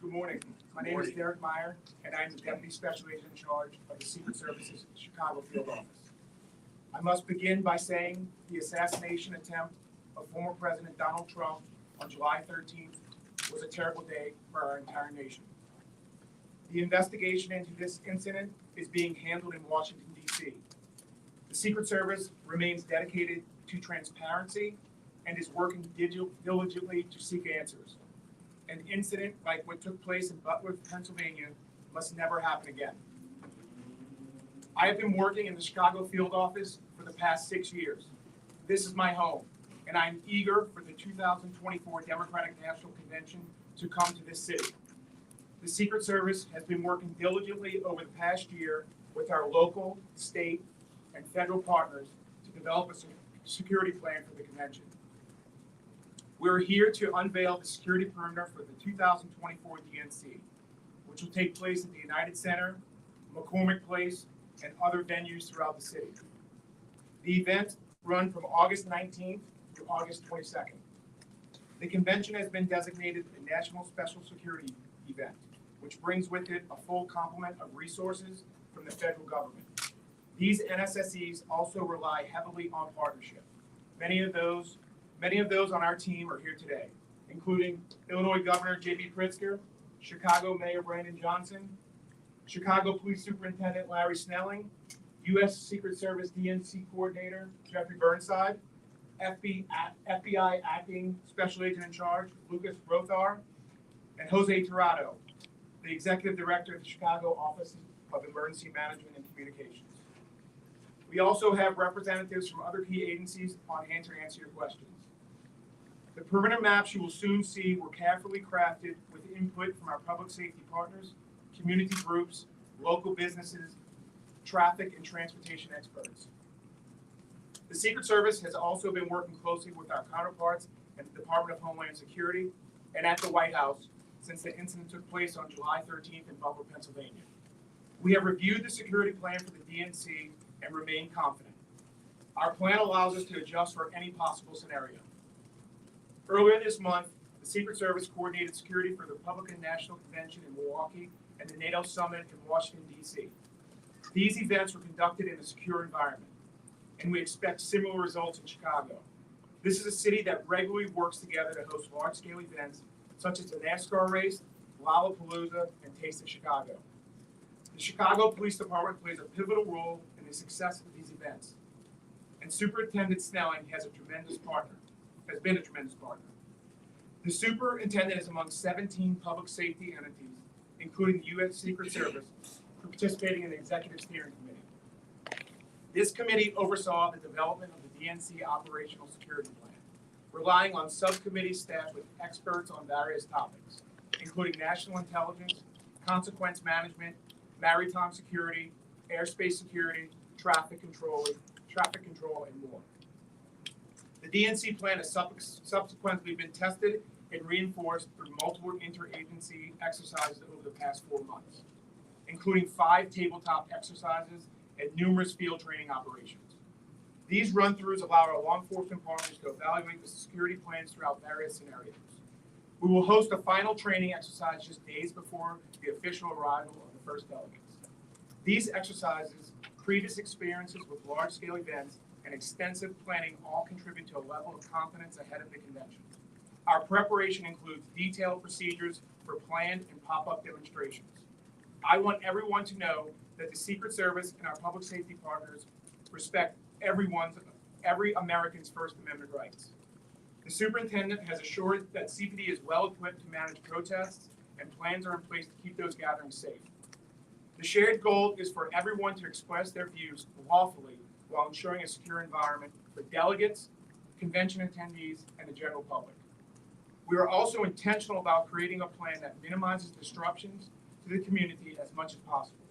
Good morning. My name is Derek Meyer, and I am the Deputy Special Agent in charge of the Secret Service's Chicago Field Office. I must begin by saying the assassination attempt of former President Donald Trump on July 13th was a terrible day for our entire nation. The investigation into this incident is being handled in Washington, D.C. The Secret Service remains dedicated to transparency and is working diligently to seek answers. An incident like what took place in Butler, Pennsylvania must never happen again. I have been working in the Chicago field office for the past 6 years. This is my home, and I'm eager for the 2024 Democratic National Convention to come to this city. The Secret Service has been working diligently over the past year with our local, state, and federal partners to develop a security plan for the convention. We're here to unveil the security perimeter for the 2024 DNC, which will take place at the United Center, McCormick Place, and other venues throughout the city. The event run from August 19th to August 22nd. The convention has been designated a National Special Security event, which brings with it a full complement of resources from the federal government. These NSSEs also rely heavily on partnership. Many of those on our team are here today, including Illinois Governor J.B. Pritzker, Chicago Mayor Brandon Johnson, Chicago Police Superintendent Larry Snelling, U.S. Secret Service DNC Coordinator Jeffrey Burnside, FBI Acting Special Agent in Charge Lucas Rothar, and Jose Tirado, the Executive Director of the Chicago Office of Emergency Management and Communications. We also have representatives from other key agencies on hand to answer your questions. The perimeter maps you will soon see were carefully crafted with input from our public safety partners, community groups, local businesses, traffic and transportation experts. The Secret Service has also been working closely with our counterparts at the Department of Homeland Security and at the White House since the incident took place on July 13th in Butler, Pennsylvania. We have reviewed the security plan for the DNC and remain confident. Our plan allows us to adjust for any possible scenario. Earlier this month, the Secret Service coordinated security for the Republican National Convention in Milwaukee and the NATO Summit in Washington, D.C. These events were conducted in a secure environment, and we expect similar results in Chicago. This is a city that regularly works together to host large-scale events such as the NASCAR race, Lollapalooza, and Taste of Chicago. The Chicago Police Department plays a pivotal role in the success of these events, and Superintendent Snelling has been a tremendous partner. The superintendent is among 17 public safety entities, including the U.S. Secret Service, participating in the Executive Steering Committee. This committee oversaw the development of the DNC operational security plan, relying on subcommittee staff with experts on various topics, including national intelligence, consequence management, maritime security, airspace security, traffic control, and more. The DNC plan has subsequently been tested and reinforced through multiple interagency exercises over the past 4 months, including 5 tabletop exercises and numerous field training operations. These run-throughs allow our law enforcement partners to evaluate the security plans throughout various scenarios. We will host a final training exercise just days before the official arrival of the first delegates. These exercises, previous experiences with large-scale events, and extensive planning all contribute to a level of confidence ahead of the convention. Our preparation includes detailed procedures for planned and pop-up demonstrations. I want everyone to know that the Secret Service and our public safety partners respect every American's First Amendment rights. The superintendent has assured that CPD is well equipped to manage protests, and plans are in place to keep those gatherings safe. The shared goal is for everyone to express their views lawfully while ensuring a secure environment for delegates, convention attendees, and the general public. We are also intentional about creating a plan that minimizes disruptions to the community as much as possible.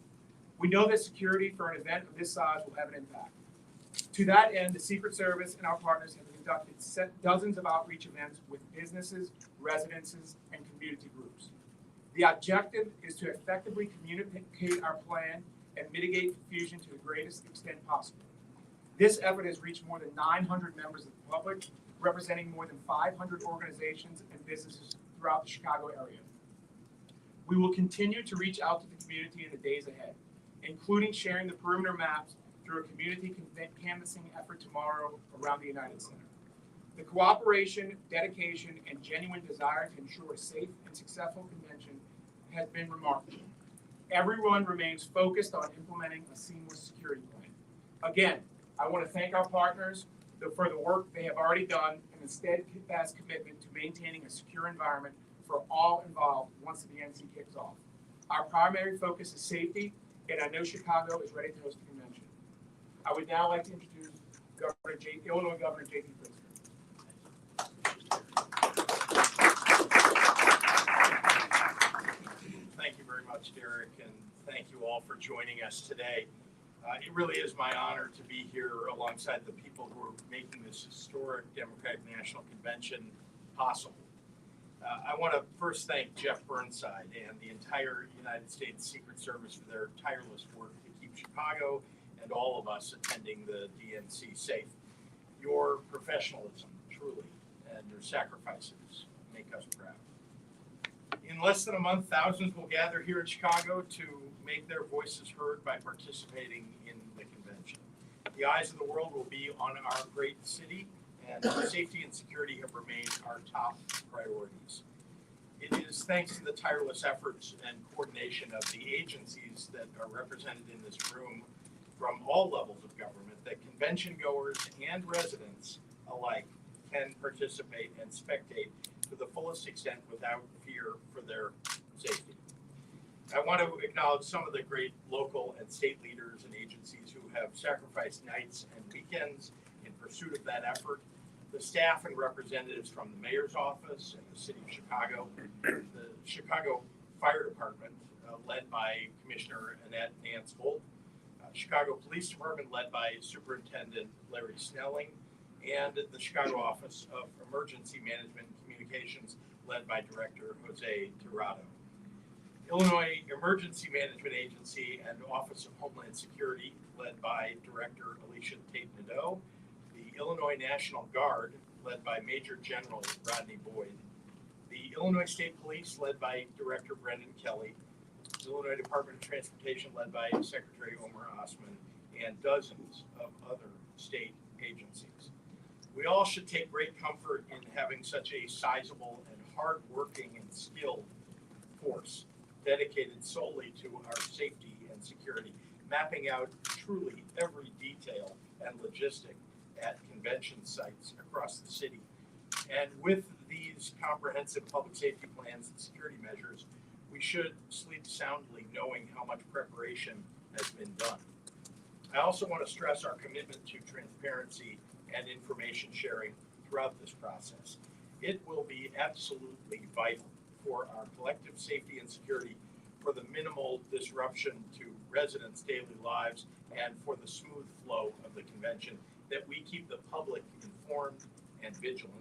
We know that security for an event of this size will have an impact. To that end, the Secret Service and our partners have conducted dozens of outreach events with businesses, residences, and community groups. The objective is to effectively communicate our plan and mitigate confusion to the greatest extent possible. This effort has reached more than 900 members of the public, representing more than 500 organizations and businesses throughout the Chicago area. We will continue to reach out to the community in the days ahead, including sharing the perimeter maps through a community canvassing effort tomorrow around the United Center. The cooperation, dedication, and genuine desire to ensure a safe and successful convention has been remarkable. Everyone remains focused on implementing a seamless security plan. Again, I want to thank our partners for the work they have already done and the steadfast commitment to maintaining a secure environment for all involved once the DNC kicks off. Our primary focus is safety, and I know Chicago is ready to host the convention. I would now like to introduce Illinois Governor J.B. Pritzker. Thank you very much, Derek, and thank you all for joining us today. It really is my honor to be here alongside the people who are making this historic Democratic National Convention possible. I want to first thank Jeff Burnside and the entire United States Secret Service for their tireless work to keep Chicago and all of us attending the DNC safe. Your professionalism, truly, and your sacrifices make us proud. In less than a month, thousands will gather here in Chicago to make their voices heard by participating in the convention. The eyes of the world will be on our great city, and safety and security have remained our top priorities. It is thanks to the tireless efforts and coordination of the agencies that are represented in this room from all levels of government that convention goers and residents alike can participate and spectate to the fullest extent without fear for their safety. I want to acknowledge some of the great local and state leaders and agencies who have sacrificed nights and weekends in pursuit of that effort. The staff and representatives from the mayor's office and the city of Chicago, the Chicago Fire Department, led by Commissioner Annette Nance Holt, Chicago Police Department, led by Superintendent Larry Snelling, and the Chicago Office of Emergency Management and Communications, led by Director Jose Tirado. Illinois Emergency Management Agency and Office of Homeland Security, led by Director Alicia Tate-Nadeau. The Illinois National Guard, led by Major General Rodney Boyd. The Illinois State Police, led by Director Brendan Kelly. The Illinois Department of Transportation, led by Secretary Omar Osman, and dozens of other state agencies. We all should take great comfort in having such a sizable and hardworking and skilled force dedicated solely to our safety and security, mapping out truly every detail and logistic at convention sites across the city. And with these comprehensive public safety plans and security measures, we should sleep soundly knowing how much preparation has been done. I also want to stress our commitment to transparency and information sharing throughout this process. It will be absolutely vital for our collective safety and security, for the minimal disruption to residents' daily lives, and for the smooth flow of the convention, that we keep the public informed and vigilant.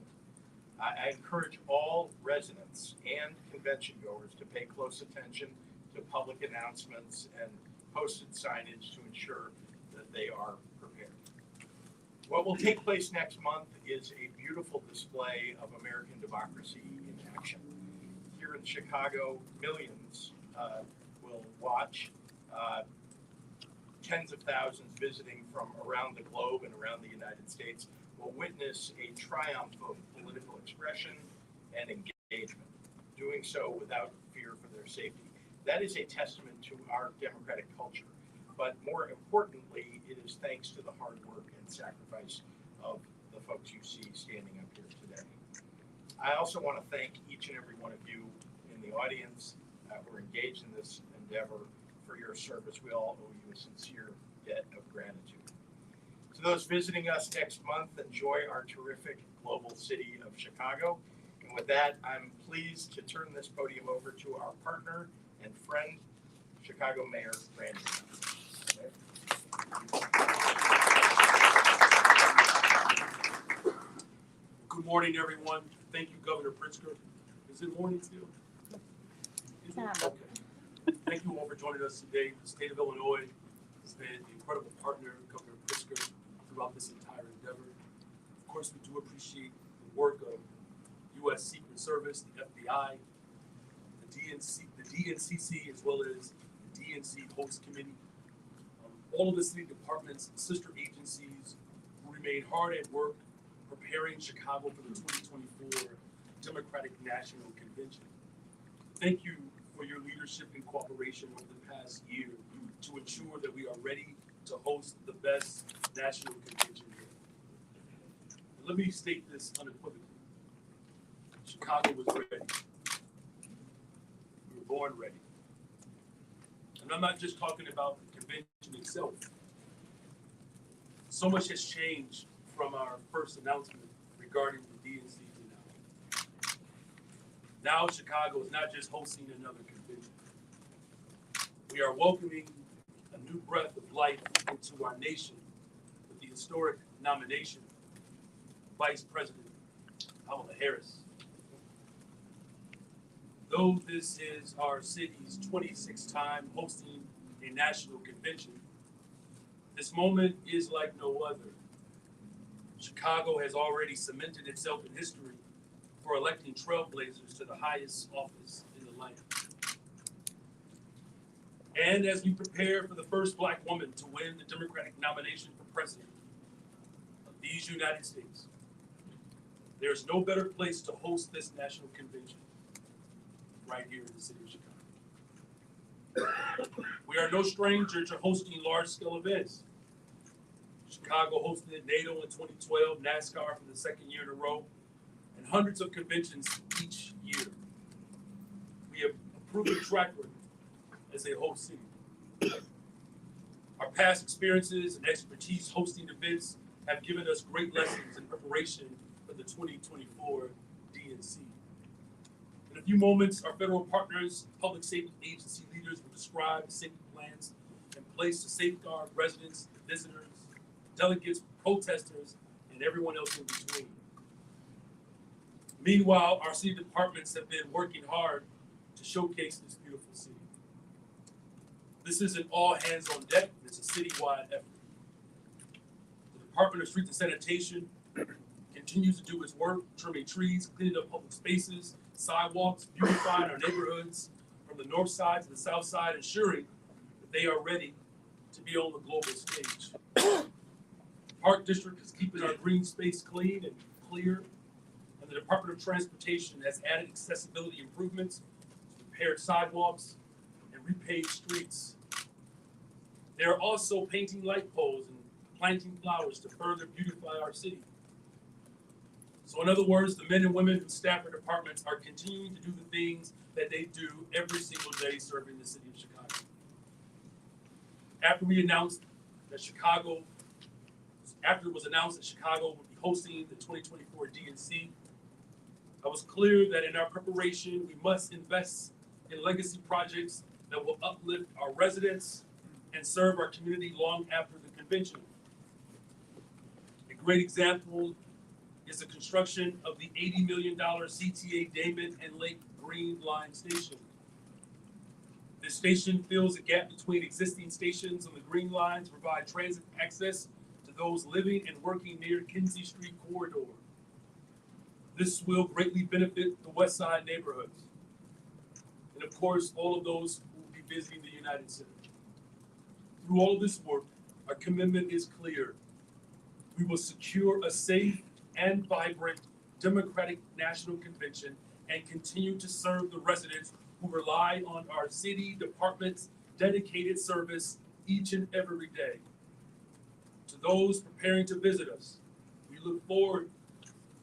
I encourage all residents and convention goers to pay close attention to public announcements and posted signage to ensure that they are prepared. What will take place next month is a beautiful display of American democracy in action. Here in Chicago, millions will watch. Tens of thousands visiting from around the globe and around the United States will witness a triumph of political expression and engagement, doing so without fear for their safety. That is a testament to our democratic culture, but more importantly, it is thanks to the hard work and sacrifice of the folks you see standing up here today. I also want to thank each and every one of you in the audience who are engaged in this endeavor for your service. We all owe you a sincere debt of gratitude. To those visiting us next month, enjoy our terrific global city of Chicago. And with that, I'm pleased to turn this podium over to our partner and friend, Chicago Mayor Brandon. Good morning, everyone. Thank you, Governor Pritzker. Is it morning still? Is it? Okay. Thank you all for joining us today. The state of Illinois has been an incredible partner, Governor Pritzker, throughout this entire endeavor. Of course, we do appreciate the work of U.S. Secret Service, the FBI, the DNCC, as well as the DNC host committee. All of the city departments, sister agencies who remain hard at work preparing Chicago for the 2024 Democratic National Convention. Thank you for your leadership and cooperation over the past year to ensure that we are ready to host the best national convention here. Let me state this unequivocally. Chicago was ready. We were born ready. And I'm not just talking about the convention itself. So much has changed from our first announcement regarding the DNC now. Now Chicago is not just hosting another convention. We are welcoming a new breath of life into our nation with the historic nomination of Vice President Kamala Harris. Though this is our city's 26th time hosting a national convention, this moment is like no other. Chicago has already cemented itself in history for electing trailblazers to the highest office in the land. And as we prepare for the first Black woman to win the Democratic nomination for president of these United States, there's no better place to host this national convention right here in the city of Chicago. We are no stranger to hosting large-scale events. Chicago hosted NATO in 2012, NASCAR for the second year in a row, and hundreds of conventions each year. We have a proven track record as a host city. Our past experiences and expertise hosting events have given us great lessons in preparation for the 2024 DNC. In a few moments, our federal partners, public safety agency leaders will describe the safety plans in place to safeguard residents, visitors, delegates, protesters, and everyone else in between. Meanwhile, our city departments have been working hard to showcase this beautiful city. This is an all hands on deck, it's a citywide effort. The Department of Streets and Sanitation continues to do its work, trimming trees, cleaning up public spaces, sidewalks, beautifying our neighborhoods from the north side to the south side, ensuring that they are ready to be on the global stage. The Park District is keeping our green space clean and clear, and the Department of Transportation has added accessibility improvements, repaired sidewalks, and repaved streets. They are also painting light poles and planting flowers to further beautify our city. So in other words, the men and women who staff our departments are continuing to do the things that they do every single day serving the city of Chicago. After it was announced that Chicago would be hosting the 2024 DNC, I was clear that in our preparation, we must invest in legacy projects that will uplift our residents and serve our community long after the convention. A great example is the construction of the $80 million CTA Damon and Lake Green Line station. This station fills a gap between existing stations on the Green Line to provide transit access to those living and working near Kinsey Street corridor. This will greatly benefit the West Side neighborhoods, and of course, all of those who will be visiting the United Center. Through all of this work, our commitment is clear. We will secure a safe and vibrant Democratic National Convention and continue to serve the residents who rely on our city department's dedicated service each and every day. To those preparing to visit us, we look forward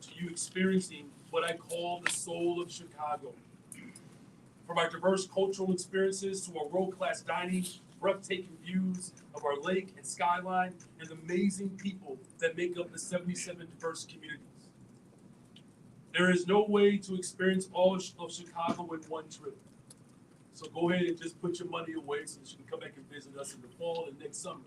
to you experiencing what I call the soul of Chicago. From our diverse cultural experiences to our world-class dining, breathtaking views of our lake and skyline, and the amazing people that make up the 77 diverse communities. There is no way to experience all of Chicago in one trip. So go ahead and just put your money away so that you can come back and visit us in the fall and next summer.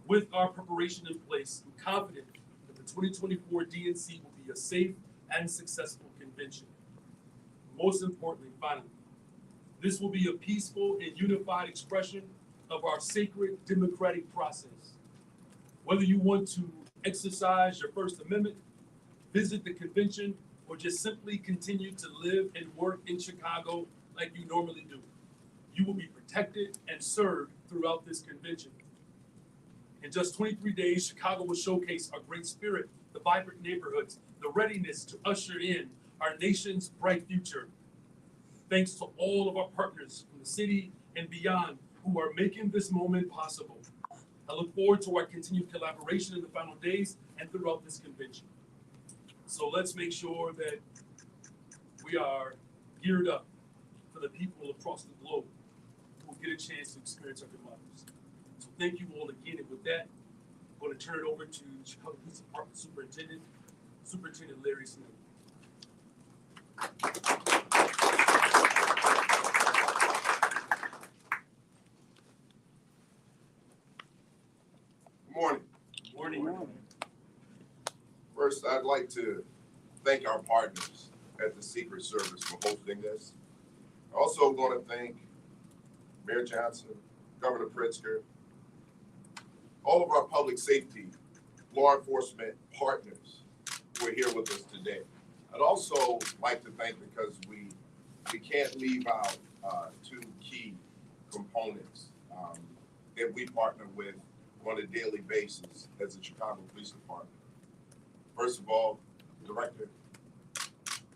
With our preparation in place, I'm confident that the 2024 DNC will be a safe and successful convention. Most importantly, finally, this will be a peaceful and unified expression of our sacred democratic process. Whether you want to exercise your First Amendment, visit the convention, or just simply continue to live and work in Chicago like you normally do. You will be protected and served throughout this convention. In just 23 days, Chicago will showcase our great spirit, the vibrant neighborhoods, the readiness to usher in our nation's bright future. Thanks to all of our partners from the city and beyond who are making this moment possible. I look forward to our continued collaboration in the final days and throughout this convention. So let's make sure that we are geared up for the people across the globe who will get a chance to experience our democracy. So thank you all again, and with that, I'm going to turn it over to Chicago Police Department Superintendent Larry Smith. Good morning. First, I'd like to thank our partners at the Secret Service for hosting this. I also want to thank Mayor Johnson, Governor Pritzker, all of our public safety, law enforcement partners who are here with us today. I'd also like to thank, because we can't leave out two key components that we partner with on a daily basis as the Chicago Police Department. First of all, Director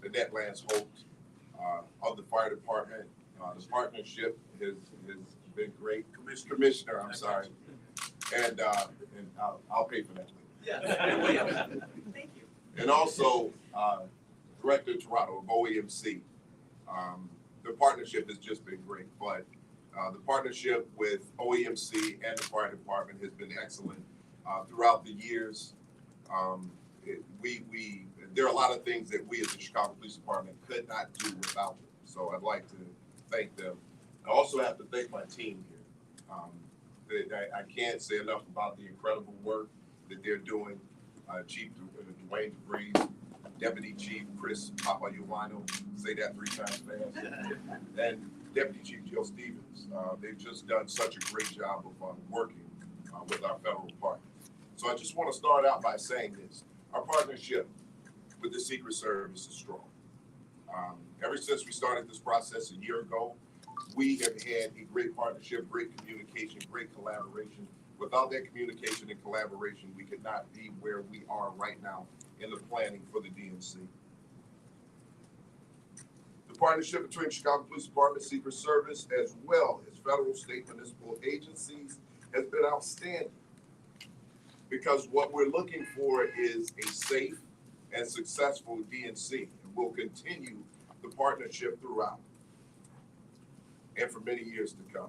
Annette Lance Holt of the Fire Department. The partnership has been great. Commissioner, I'm sorry. And I'll pay for that later. Yeah. Thank you. And also Director Toronto of OEMC. The partnership has just been great, but the partnership with OEMC and the Fire Department has been excellent throughout the years. There are a lot of things that we as the Chicago Police Department could not do without them. So I'd like to thank them. I also have to thank my team here. I can't say enough about the incredible work that they're doing. Chief Dwayne DeVries, Deputy Chief Chris Papayuano, say that 3 times fast, and Deputy Chief Jill Stevens. They've just done such a great job of working with our federal partners. So I just want to start out by saying this. Our partnership with the Secret Service is strong. Ever since we started this process a year ago, we have had a great partnership, great communication, great collaboration. Without that communication and collaboration, we could not be where we are right now in the planning for the DNC. The partnership between Chicago Police Department, Secret Service, as well as federal, state, municipal agencies has been outstanding, because what we're looking for is a safe and successful DNC, and we'll continue the partnership throughout and for many years to come.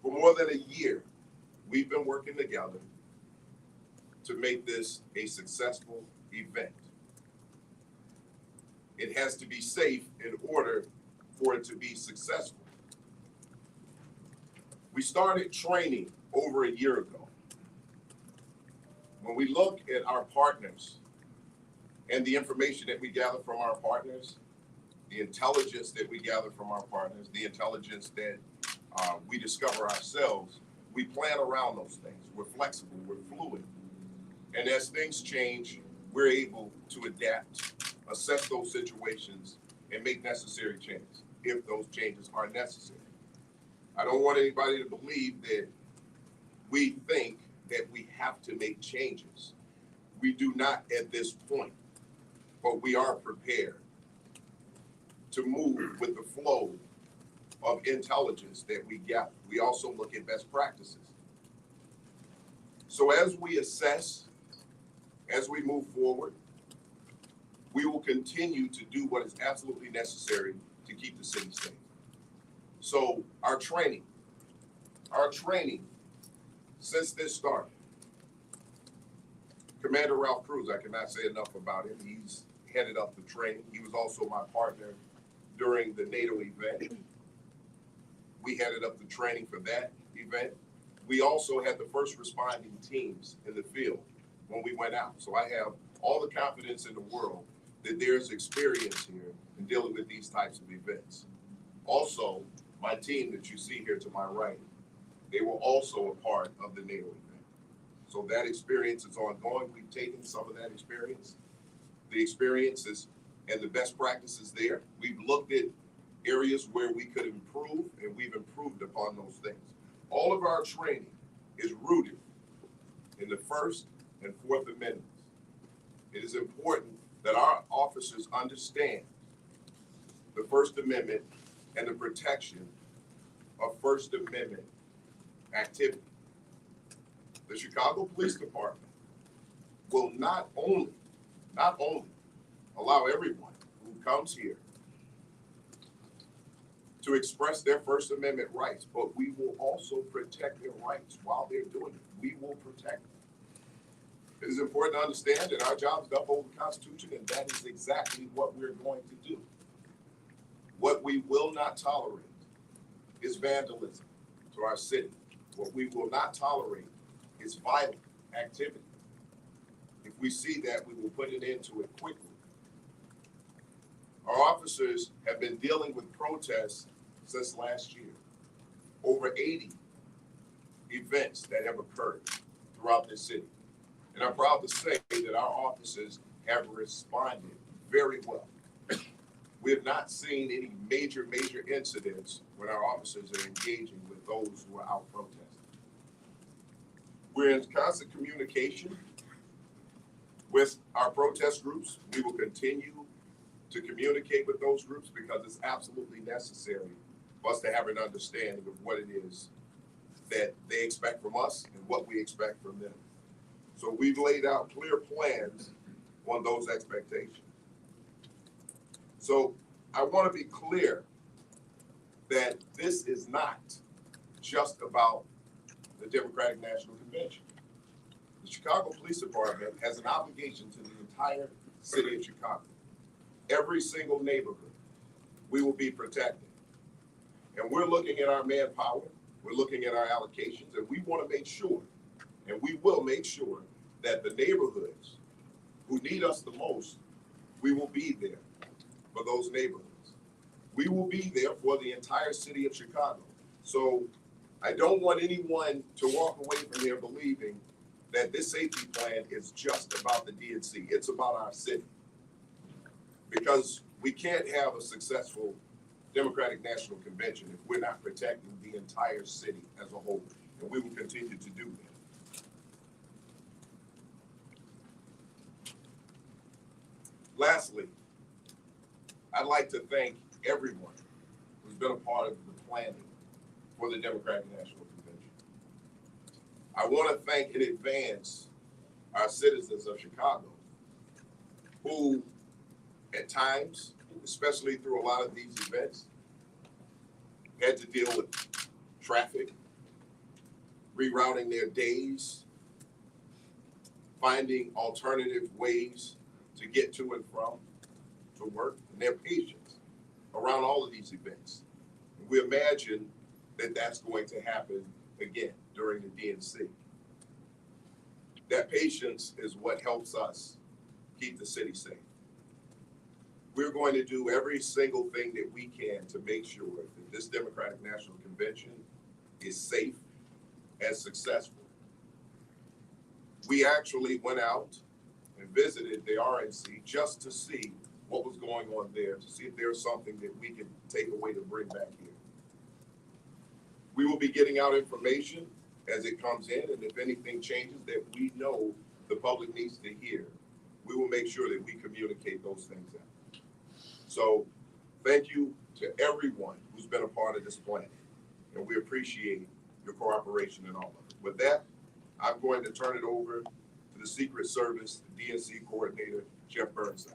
For more than a year, we've been working together to make this a successful event. It has to be safe in order for it to be successful. We started training over a year ago. When we look at our partners and the information that we gather from our partners, the intelligence that we gather from our partners, the intelligence that we discover ourselves, we plan around those things. We're flexible, we're fluid. And as things change, we're able to adapt, assess those situations, and make necessary changes if those changes are necessary. I don't want anybody to believe that we think that we have to make changes. We do not at this point, but we are prepared to move with the flow of intelligence that we gather. We also look at best practices. So as we assess, as we move forward, we will continue to do what is absolutely necessary to keep the city safe. So our training, since this started, Commander Ralph Cruz, I cannot say enough about him. He's headed up the training. He was also my partner during the NATO event. We headed up the training for that event. We also had the first responding teams in the field when we went out. So I have all the confidence in the world that there's experience here in dealing with these types of events. Also, my team that you see here to my right, they were also a part of the NATO event. So that experience is ongoing. We've taken some of that experience. the experiences and the best practices there. We've looked at areas where we could improve, and we've improved upon those things. All of our training is rooted in the First and Fourth Amendments. It is important that our officers understand the First Amendment and the protection of First Amendment activity. The Chicago Police Department will not only allow everyone who comes here to express their First Amendment rights, but we will also protect their rights while they're doing it. We will protect them. It is important to understand that our job is to uphold the Constitution, and that is exactly what we're going to do. What we will not tolerate is vandalism to our city. What we will not tolerate is violent activity. If we see that, we will put an end to it quickly. Our officers have been dealing with protests since last year. Over 80 events that have occurred throughout this city. And I'm proud to say that our officers have responded very well. We have not seen any major incidents when our officers are engaging with those who are out protesting. We're in constant communication with our protest groups. We will continue to communicate with those groups because it's absolutely necessary for us to have an understanding of what it is that they expect from us and what we expect from them. So we've laid out clear plans on those expectations. So I want to be clear that this is not just about the Democratic National Convention. The Chicago Police Department has an obligation to the entire city of Chicago. Every single neighborhood we will be protecting. And we're looking at our manpower, we're looking at our allocations, and we want to make sure, and we will make sure, that the neighborhoods who need us the most, we will be there for those neighborhoods. We will be there for the entire city of Chicago. So I don't want anyone to walk away from here believing that this safety plan is just about the DNC. It's about our city. Because we can't have a successful Democratic National Convention if we're not protecting the entire city as a whole. And we will continue to do that. Lastly, I'd like to thank everyone who's been a part of the planning for the Democratic National Convention. I want to thank in advance our citizens of Chicago who at times, especially through a lot of these events, had to deal with traffic, rerouting their days, finding alternative ways to get to and from to work, and their patience around all of these events. And we imagine that that's going to happen again during the DNC. That patience is what helps us keep the city safe. We're going to do every single thing that we can to make sure that this Democratic National Convention is safe and successful. We actually went out and visited the RNC just to see what was going on there, to see if there's something that we could take away to bring back here. We will be getting out information as it comes in, and if anything changes that we know the public needs to hear, we will make sure that we communicate those things out. So thank you to everyone who's been a part of this plan, and we appreciate your cooperation in all of it. With that, I'm going to turn it over to the Secret Service DNC Coordinator, Jeff Burnside.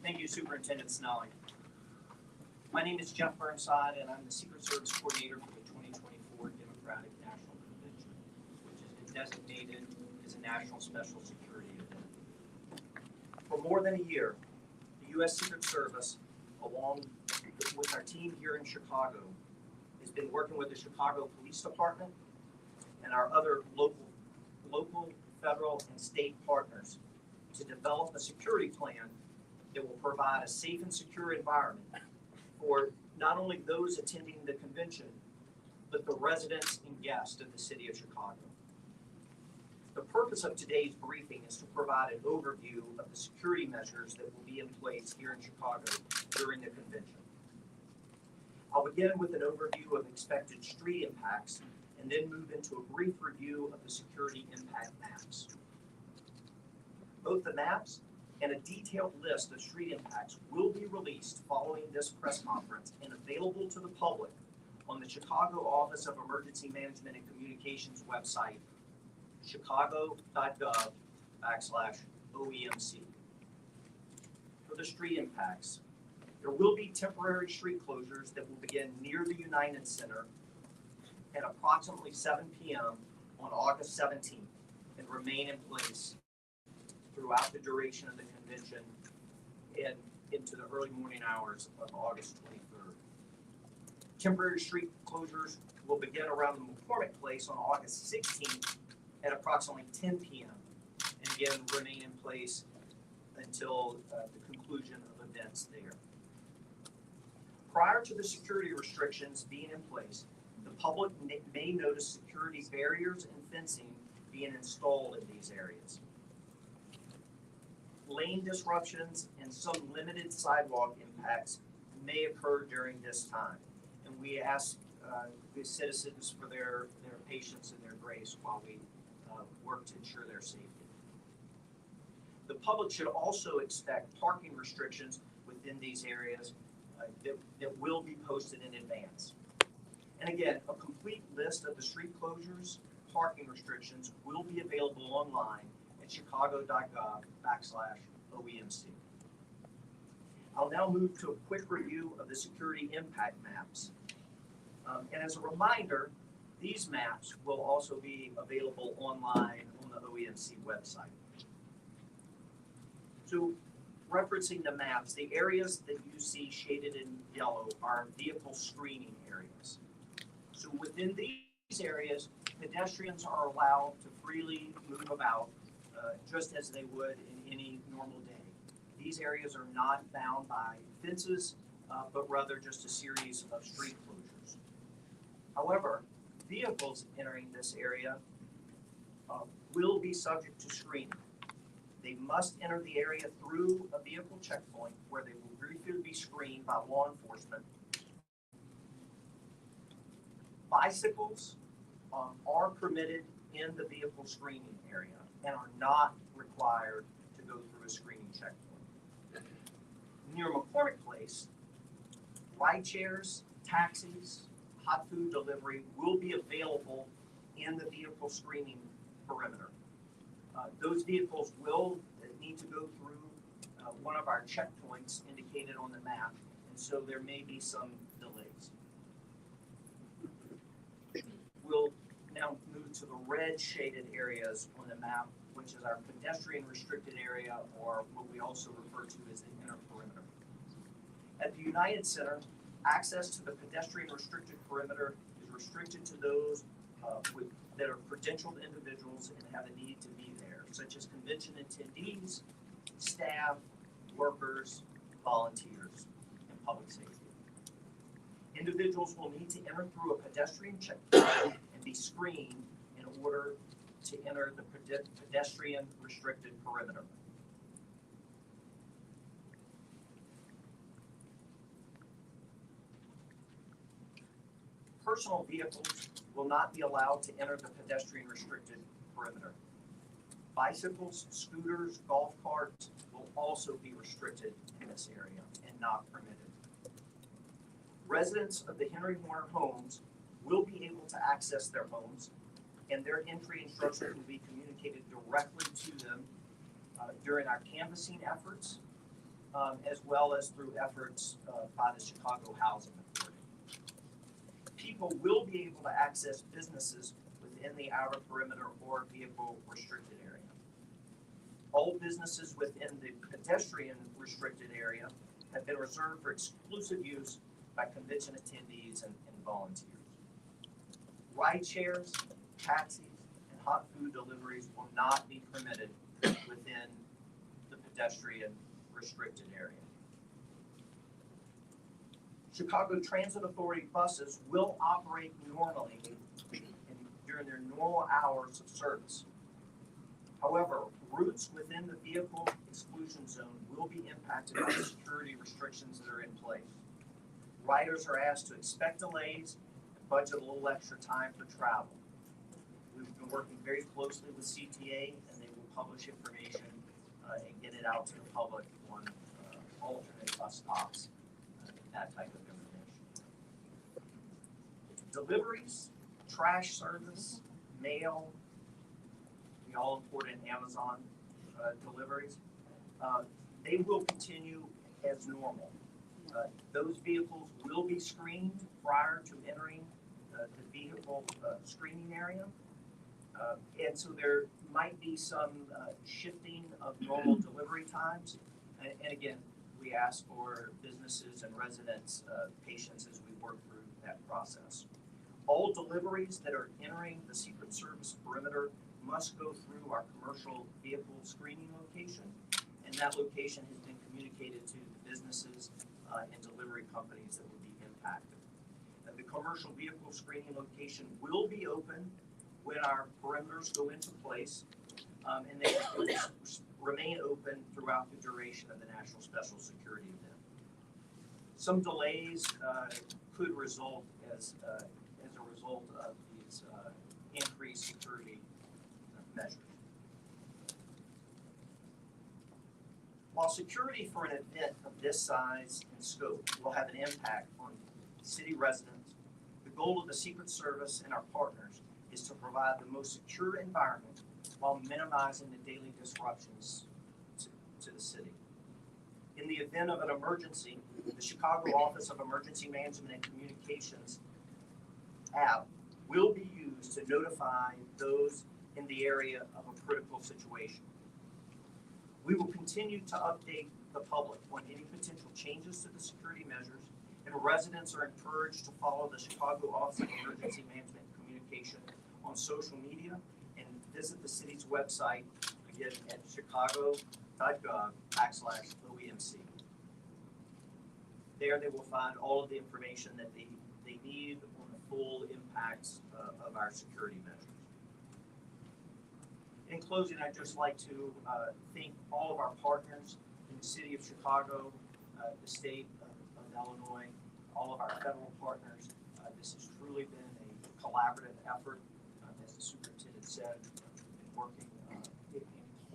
Thank you, Superintendent Snelling. My name is Jeff Burnside, and I'm the Secret Service Coordinator for the 2024 Democratic National Convention, which has been designated as a national special security event. For more than a year, the U.S. Secret Service, along with our team here in Chicago, has been working with the Chicago Police Department and our other local, federal, and state partners to develop a security plan that will provide a safe and secure environment for not only those attending the convention, but the residents and guests of the city of Chicago. The purpose of today's briefing is to provide an overview of the security measures that will be in place here in Chicago during the convention. I'll begin with an overview of expected street impacts and then move into a brief review of the security impact maps. Both the maps and a detailed list of street impacts will be released following this press conference and available to the public on the Chicago Office of Emergency Management and Communications website, chicago.gov/OEMC. For the street impacts, there will be temporary street closures that will begin near the United Center at approximately 7 p.m. on August 17th and remain in place throughout the duration of the convention and into the early morning hours of August 23rd. Temporary street closures will begin around the McCormick Place on August 16th at approximately 10 p.m. and again remain in place until the conclusion of events there. Prior to the security restrictions being in place, the public may notice security barriers and fencing being installed in these areas. Lane disruptions and some limited sidewalk impacts may occur during this time, and we ask the citizens for their patience and their grace while we work to ensure their safety. The public should also expect parking restrictions within these areas that will be posted in advance. And again, a complete list of the street closures, parking restrictions will be available online at chicago.gov/OEMC. I'll now move to a quick review of the security impact maps. And as a reminder, these maps will also be available online on the OEMC website. So, referencing the maps, the areas that you see shaded in yellow are vehicle screening areas. So within these areas, pedestrians are allowed to freely move about just as they would in any normal day. These areas are not bound by fences, but rather just a series of street closures. However, vehicles entering this area will be subject to screening. They must enter the area through a vehicle checkpoint where they will briefly be screened by law enforcement. Bicycles are permitted in the vehicle screening area and are not required to go through a screening checkpoint. Near McCormick Place, ride shares, taxis, hot food delivery will be available in the vehicle screening perimeter. Those vehicles will need to go through one of our checkpoints indicated on the map, and so there may be some delays. We'll now move to the red shaded areas on the map, which is our pedestrian restricted area, or what we also refer to as the inner perimeter. At the United Center, access to the pedestrian restricted perimeter is restricted to those that are credentialed individuals and have a need to be there, such as convention attendees, staff, workers, volunteers, and public safety. Individuals will need to enter through a pedestrian checkpoint and be screened in order to enter the pedestrian restricted perimeter. Personal vehicles will not be allowed to enter the pedestrian restricted perimeter. Bicycles, scooters, golf carts will also be restricted in this area and not permitted. Residents of the Henry Horner homes will be able to access their homes, and their entry instructions will be communicated directly to them during our canvassing efforts, as well as through efforts by the Chicago Housing Authority. People will be able to access businesses within the outer perimeter or vehicle restricted area. All businesses within the pedestrian restricted area have been reserved for exclusive use by convention attendees and volunteers. Ride shares, taxis, and hot food deliveries will not be permitted within the pedestrian restricted area. Chicago Transit Authority buses will operate normally during their normal hours of service. However, routes within the vehicle exclusion zone will be impacted by the security restrictions that are in place. Riders are asked to expect delays and budget a little extra time for travel. We've been working very closely with CTA, and they will publish information and get it out to the public on alternate bus stops, that type of information. Deliveries, trash service, mail, the all-important Amazon deliveries, they will continue as normal. Those vehicles will be screened prior to entering the vehicle screening area. And so there might be some shifting of normal delivery times. And again, we ask for businesses and residents' patience as we work through that process. All deliveries that are entering the Secret Service perimeter must go through our commercial vehicle screening location, and that location has been communicated to the businesses and delivery companies that will be impacted. And the commercial vehicle screening location will be open when our perimeters go into place, and they will remain open throughout the duration of the National Special Security event. Some delays could result as a result of these increased security measures. While security for an event of this size and scope will have an impact on city residents, the goal of the Secret Service and our partners is to provide the most secure environment while minimizing the daily disruptions to the city. In the event of an emergency, the Chicago Office of Emergency Management and Communications app will be used to notify those in the area of a critical situation. We will continue to update the public on any potential changes to the security measures, and residents are encouraged to follow the Chicago Office of Emergency Management and Communication on social media and visit the city's website, again, at chicago.gov/OEMC. There they will find all of the information that they need on the full impacts of our security measures. In closing, I'd just like to thank all of our partners in the city of Chicago, the state of Illinois, all of our federal partners. This has truly been a collaborative effort, as the superintendent said, working in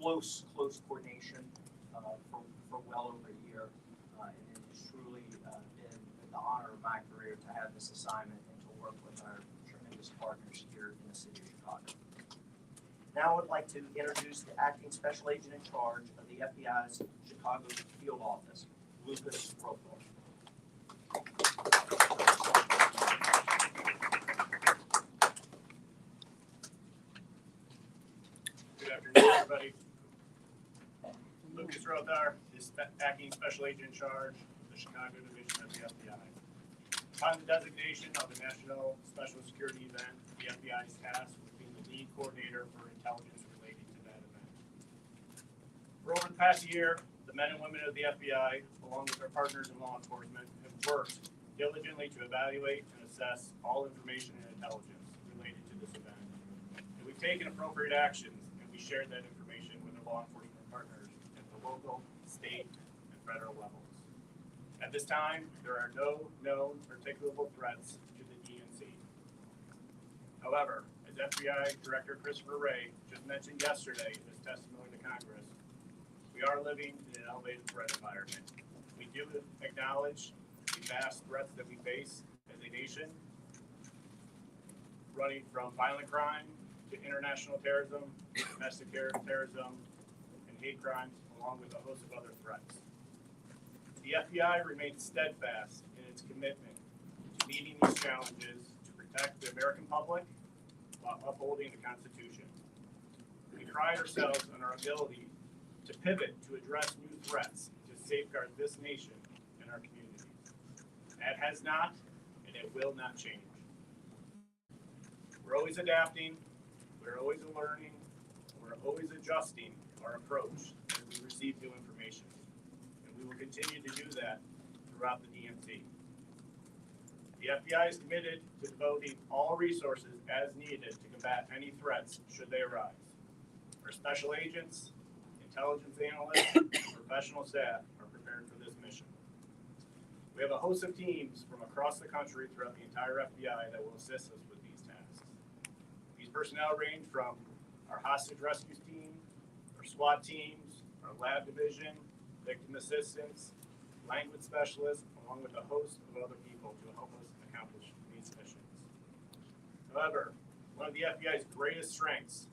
close coordination for well over a year. And it has truly been the honor of my career to have this assignment and to work with our tremendous partners here in the city of Chicago. Now I would like to introduce the acting special agent in charge of the FBI's Chicago field office, Lucas Rothwell. Good afternoon, everybody. Lucas Rothar is acting special agent in charge of the Chicago division of the FBI. Upon the designation of the National Special Security event, the FBI is tasked with being the lead coordinator for intelligence related to that event. For over the past year, the men and women of the FBI, along with their partners in law enforcement, have worked diligently to evaluate and assess all information and intelligence related to this event. And we've taken appropriate actions, and we shared that information with our law enforcement partners at the local, state, and federal levels. At this time, there are no known articulable threats to the DNC. However, as FBI Director Christopher Wray just mentioned yesterday in his testimony to Congress, we are living in an elevated threat environment. We do acknowledge the vast threats that we face as a nation, running from violent crime to international terrorism, domestic terrorism, and hate crimes, along with a host of other threats. The FBI remains steadfast in its commitment to meeting these challenges to protect the American public while upholding the Constitution. We pride ourselves on our ability to pivot to address new threats to safeguard this nation and our communities. That has not, and it will not change. We're always adapting, we're always learning, we're always adjusting our approach as we receive new information. And we will continue to do that throughout the DNC. The FBI is committed to devoting all resources as needed to combat any threats should they arise. Our special agents, intelligence analysts, and professional staff are prepared for this mission. We have a host of teams from across the country throughout the entire FBI that will assist us with these tasks. These personnel range from our hostage rescue team, our SWAT teams, our lab division, victim assistance, language specialists, along with a host of other people to help us accomplish these missions. However, one of the FBI's greatest strengths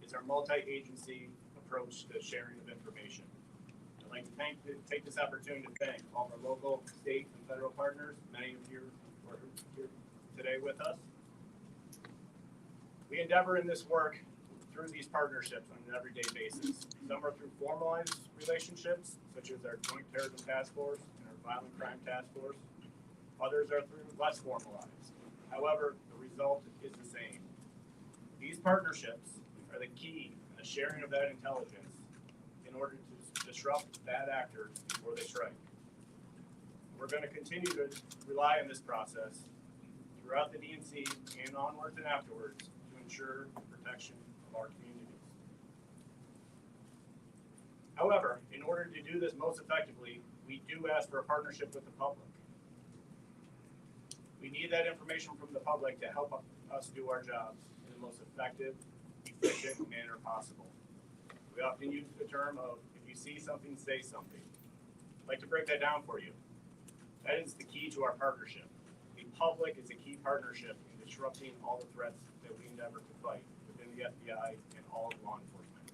is our multi-agency approach to sharing of information. I'd like to take this opportunity to thank all of our local, state, and federal partners, many of you who are here today with us. We endeavor in this work through these partnerships on an everyday basis. Some are through formalized relationships, such as our Joint Terrorism Task Force and our Violent Crime Task Force. Others are through less formalized. However, the result is the same. These partnerships are the key in the sharing of that intelligence in order to disrupt bad actors before they strike. We're going to continue to rely on this process throughout the DNC and onwards and afterwards to ensure the protection of our communities. However, in order to do this most effectively, we do ask for a partnership with the public. We need that information from the public to help us do our jobs in the most effective, efficient manner possible. We often use the term of, if you see something, say something. I'd like to break that down for you. That is the key to our partnership. The public is a key partnership in disrupting all the threats that we endeavor to fight within the FBI and all of law enforcement.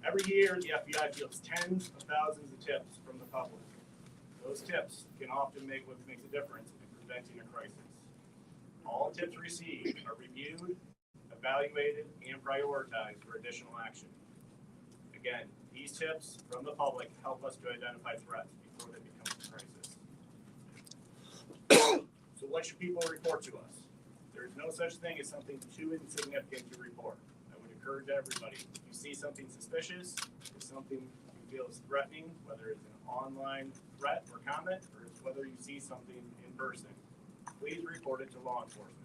Every year, the FBI fields tens of thousands of tips from the public. Those tips can often make what makes a difference in preventing a crisis. All tips received are reviewed, evaluated, and prioritized for additional action. Again, these tips from the public help us to identify threats before they become a crisis. So what should people report to us? There is no such thing as something too insignificant to report. I would encourage everybody, if you see something suspicious, if something you feel is threatening, whether it's an online threat or comment, or it's whether you see something in person, please report it to law enforcement.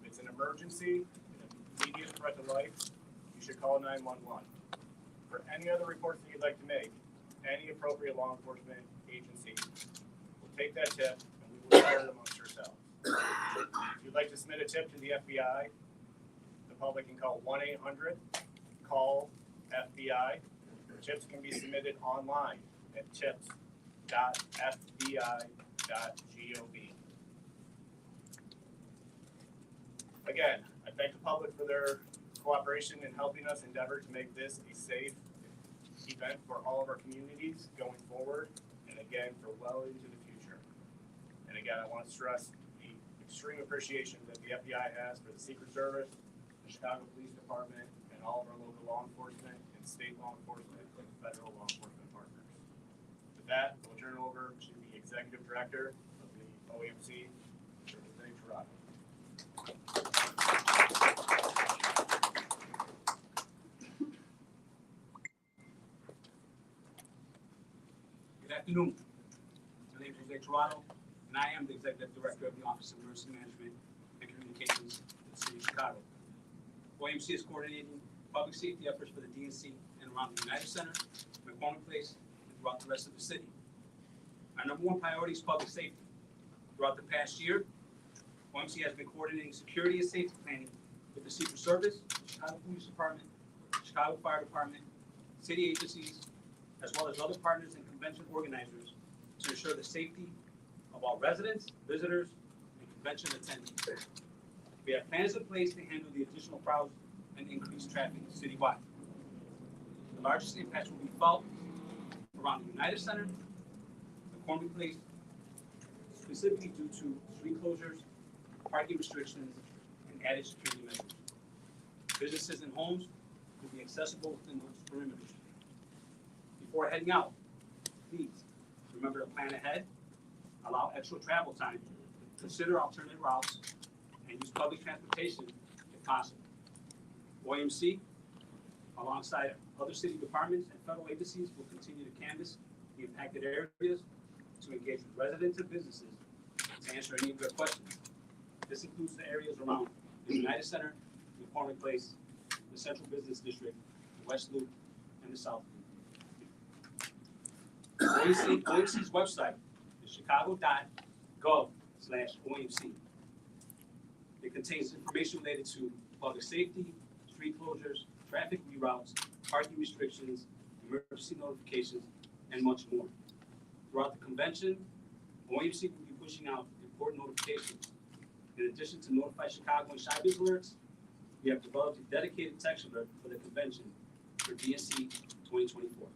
If it's an emergency, an immediate threat to life, you should call 911. For any other reports that you'd like to make, any appropriate law enforcement agency will take that tip and we will share it amongst yourselves. If you'd like to submit a tip to the FBI, the public can call 1-800-CALL-FBI. Tips can be submitted online at tips.fbi.gov. Again, I thank the public for their cooperation in helping us endeavor to make this a safe event for all of our communities going forward, and again, for well into the future. And again, I want to stress the extreme appreciation that the FBI has for the Secret Service, the Chicago Police Department, and all of our local law enforcement and state law enforcement and federal law enforcement partners. With that, we'll turn it over to the Executive Director of the OAMC, Mr. Jose Tirado. Good afternoon. My name is Jose Tirado, and I am the Executive Director of the Office of Emergency Management and Communications in the City of Chicago. OAMC is coordinating public safety efforts for the DNC and around the United Center, McCormick Place, and throughout the rest of the city. Our number one priority is public safety. Throughout the past year, OAMC has been coordinating security and safety planning with the Secret Service, the Chicago Police Department, the Chicago Fire Department, city agencies, as well as other partners and convention organizers to ensure the safety of all residents, visitors, and convention attendees. We have plans in place to handle the additional crowds and increased traffic citywide. The largest impacts will be felt around the United Center, McCormick Place, specifically due to street closures, parking restrictions, and added security measures. Businesses and homes will be accessible within those perimeters. Before heading out, please remember to plan ahead, allow extra travel time, consider alternate routes, and use public transportation if possible. OAMC, alongside other city departments and federal agencies, will continue to canvass the impacted areas to engage with residents and businesses to answer any of their questions. This includes the areas around the United Center, McCormick Place, the Central Business District, the West Loop, and the South Loop. OMC's website is chicago.gov/OMC. It contains information related to public safety, street closures, traffic reroutes, parking restrictions, emergency notifications, and much more. Throughout the convention, OMC will be pushing out important notifications. In addition to Notify Chicago and ShyBiz alerts, we have developed a dedicated text alert for the convention for DNC 2024.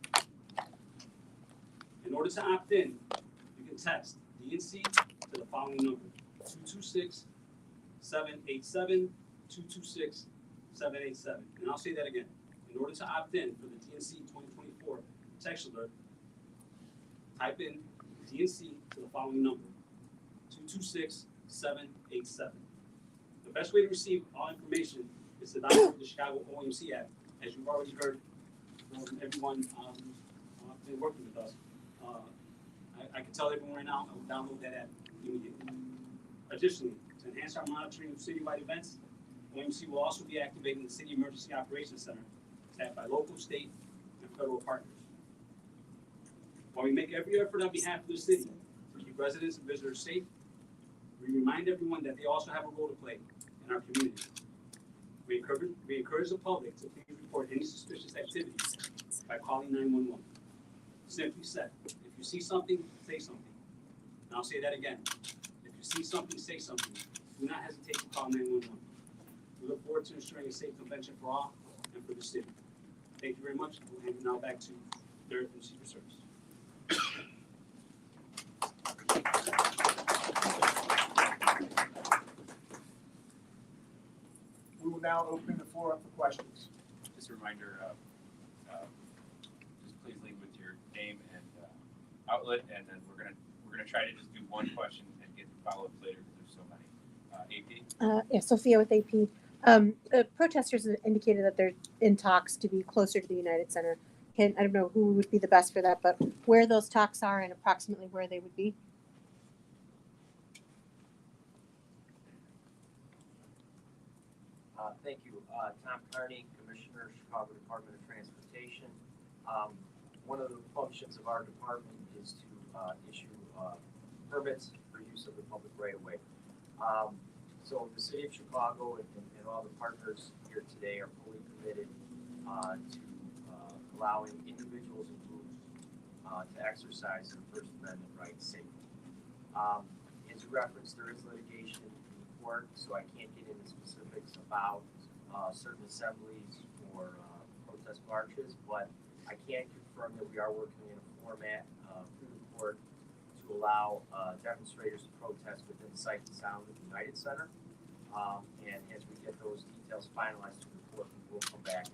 In order to opt in, you can text DNC to the following number, 226-787-226-787. And I'll say that again. In order to opt in for the DNC 2024 text alert, type in DNC to the following number, 226-787. The best way to receive all information is to download the Chicago OMC app, as you've already heard from everyone who's been working with us. I can tell everyone right now, I will download that app immediately. Additionally, to enhance our monitoring of citywide events, OMC will also be activating the City Emergency Operations Center, staffed by local, state, and federal partners. While we make every effort on behalf of the city to keep residents and visitors safe, we remind everyone that they also have a role to play in our community. We encourage the public to please report any suspicious activity by calling 911. Simply said, if you see something, say something. And I'll say that again. If you see something, say something. Do not hesitate to call 911. We look forward to ensuring a safe convention for all and for the city. Thank you very much. We'll hand it now back to Derek from Secret Service. We will now open the floor up for questions. Just a reminder, just please lead with your name and outlet, and then we're gonna try to just do one question and get follow-ups later because there's so many. AP? Yeah, Sophia with AP. The protesters have indicated that they're in talks to be closer to the United Center. I don't know who would be the best for that, but where those talks are and approximately where they would be? Thank you. Tom Carney, Commissioner, Chicago Department of Transportation. One of the functions of our department is to issue permits for use of the public right-of-way. So the city of Chicago and all the partners here today are fully committed to allowing individuals and groups to exercise their First Amendment rights safely. As you referenced, there is litigation in court, so I can't get into specifics about certain assemblies or protest marches, but I can confirm that we are working in a format through the court to allow demonstrators to protest within sight and sound of the United Center. And as we get those details finalized to the court, we will come back.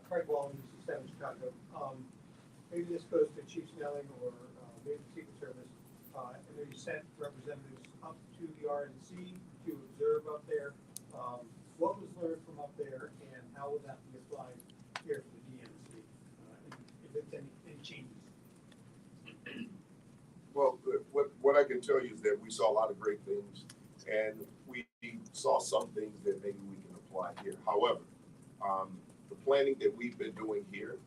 Craig Wallen, UC7 Chicago. Maybe this goes to Chief Snelling or maybe the Secret Service. I know you sent representatives up to the RNC to observe up there. What was learned from up there, and how will that be applied here for the DNC? If it's any changes. Well, what I can tell you is that we saw a lot of great things, and we saw some things that maybe we can apply here. However, the planning that we've been doing here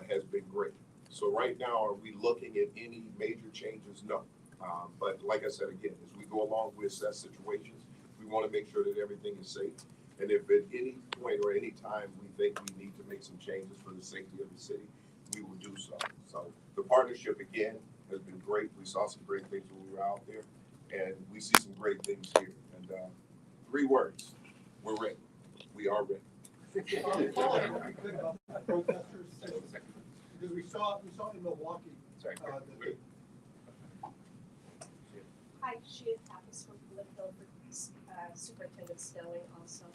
has been great. So right now, are we looking at any major changes? No. But like I said, again, as we go along, we assess situations. We want to make sure that everything is safe. And if at any point or any time we think we need to make some changes for the safety of the city, we will do so. So the partnership, again, has been great. We saw some great things when we were out there, and we see some great things here. And 3 words: we're ready. We are ready. Protesters, because we saw in Milwaukee. Sorry. Hi, Sheila Pappas from Political for Superintendent Snelling also.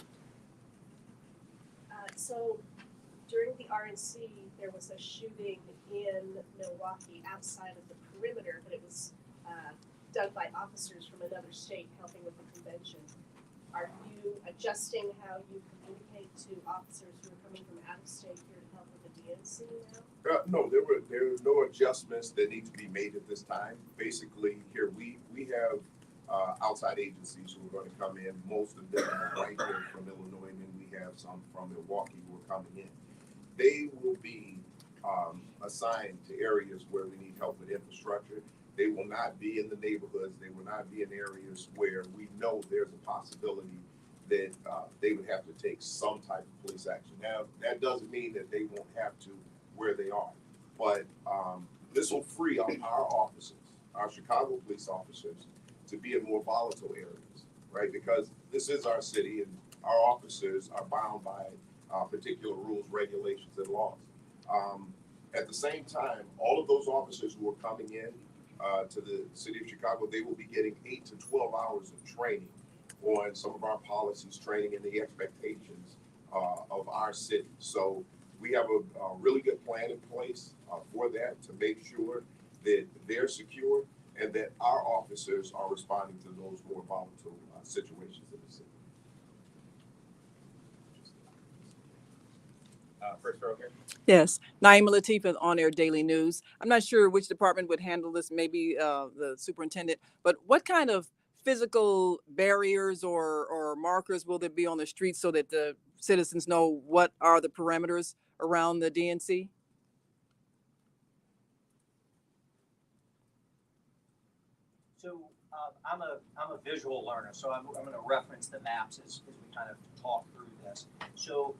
So during the RNC, there was a shooting in Milwaukee outside of the perimeter, but it was done by officers from another state helping with the convention. Are you adjusting how you communicate to officers who are coming from out of state here to help with the DNC now? No, there were no adjustments that need to be made at this time. Basically, here we have outside agencies who are going to come in. Most of them are right here from Illinois, and then we have some from Milwaukee who are coming in. They will be assigned to areas where we need help with infrastructure. They will not be in the neighborhoods. They will not be in areas where we know there's a possibility that they would have to take some type of police action. Now, that doesn't mean that they won't have to where they are, but this will free up our officers, our Chicago police officers, to be in more volatile areas, right? Because this is our city, and our officers are bound by particular rules, regulations, and laws. At the same time, all of those officers who are coming in to the city of Chicago, they will be getting 8 to 12 hours of training on some of our policies, training, and the expectations of our city. So we have a really good plan in place for that, to make sure that they're secure and that our officers are responding to those more volatile situations in the city. First row here. Yes, Naima Latifah, On Air Daily News. I'm not sure which department would handle this, maybe the superintendent, but what kind of physical barriers or markers will there be on the streets so that the citizens know what are the parameters around the DNC? So I'm a visual learner, so I'm going to reference the maps as we kind of talk through this. So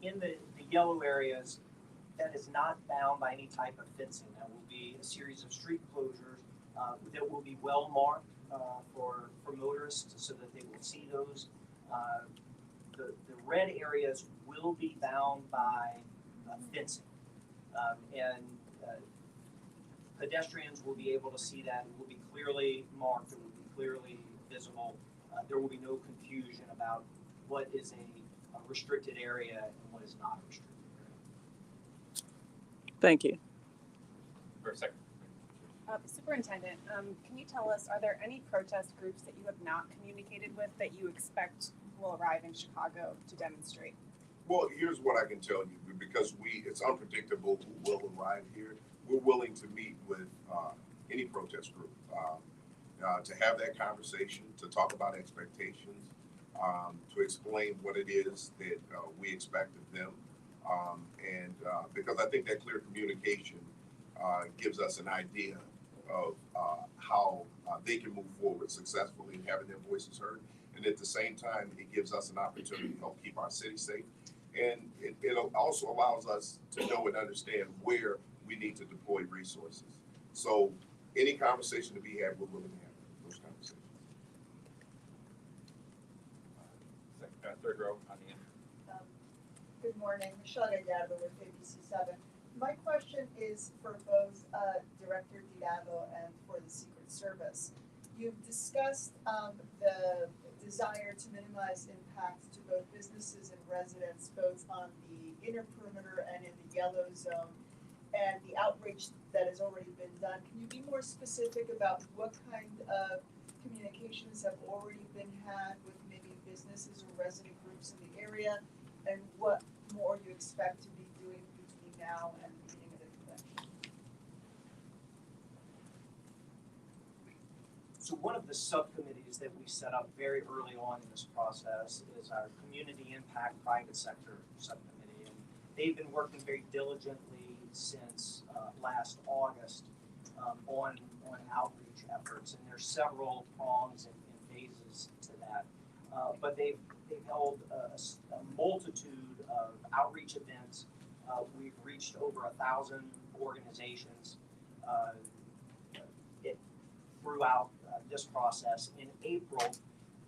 in the yellow areas, that is not bound by any type of fencing. That will be a series of street closures that will be well marked for motorists so that they will see those. The red areas will be bound by fencing, and pedestrians will be able to see that. It will be clearly marked. It will be clearly visible. There will be no confusion about what is a restricted area and what is not a restricted area. Thank you. For a second. Superintendent, can you tell us, are there any protest groups that you have not communicated with that you expect will arrive in Chicago to demonstrate? Well, here's what I can tell you, because it's unpredictable who will arrive here. We're willing to meet with any protest group to have that conversation, to talk about expectations, to explain what it is that we expect of them. And because I think that clear communication gives us an idea of how they can move forward successfully in having their voices heard. And at the same time, it gives us an opportunity to help keep our city safe. And it also allows us to know and understand where we need to deploy resources. So any conversation to be had, we're willing to have those conversations. Third row on the end. Good morning, Michelle Diabo with ABC7. My question is for both Director Diabo and for the Secret Service. You've discussed the desire to minimize impact to both businesses and residents, both on the inner perimeter and in the yellow zone, and the outreach that has already been done. Can you be more specific about what kind of communications have already been had with maybe businesses or resident groups in the area, and what more you expect to be doing between now and the beginning of the convention? So one of the subcommittees that we set up very early on in this process is our Community Impact Private Sector Subcommittee. And they've been working very diligently since last August on outreach efforts. And there's several prongs and phases to that. But they've held a multitude of outreach events. We've reached over 1,000 organizations throughout this process. In April,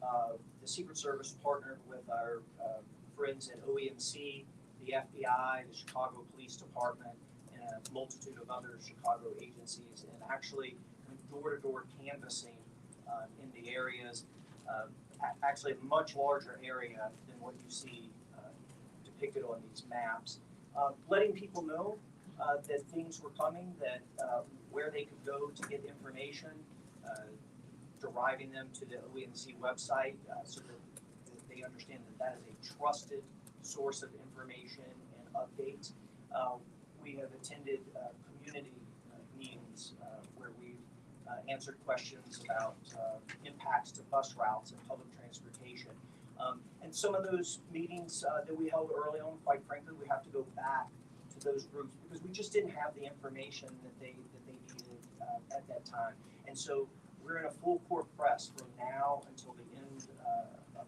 the Secret Service partnered with our friends at OEMC, the FBI, the Chicago Police Department, and a multitude of other Chicago agencies, and actually door-to-door canvassing in the areas, actually a much larger area than what you see depicted on these maps. Letting people know that things were coming, that where they could go to get information, deriving them to the OEMC website so that they they understand that that is a trusted source of information and updates. We have attended community meetings where we've answered questions about impacts to bus routes and public transportation. And some of those meetings that we held early on, quite frankly, we have to go back to those groups because we just didn't have the information that they needed at that time. And so we're in a full court press from now until the end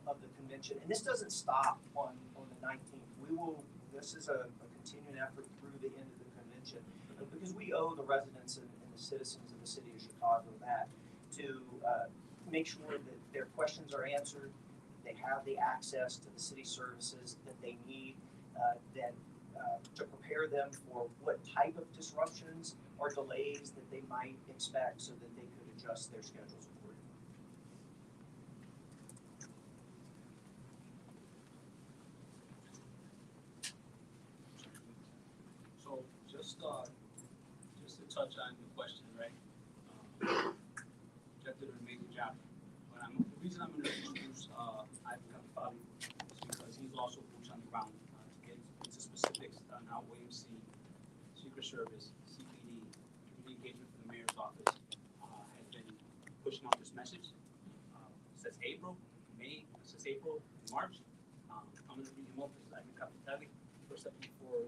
of the convention. And this doesn't stop on the 19th. This is a continuing effort through the end of the convention because we owe the residents and the citizens of the city of Chicago that to make sure that their questions are answered, they have the access to the city services that they need, to prepare them for what type of disruptions or delays that they might expect so that they could adjust their schedules accordingly. So just to touch on the question, right? Jeff did an amazing job. But the reason I'm going to introduce Ivan Capitali is because he's also boots on the ground to get into specifics on how WAMC, Secret Service, CPD, community engagement from the mayor's office has been pushing out this message since April, March. I'm going to bring him up as Ivan Capitali, first up before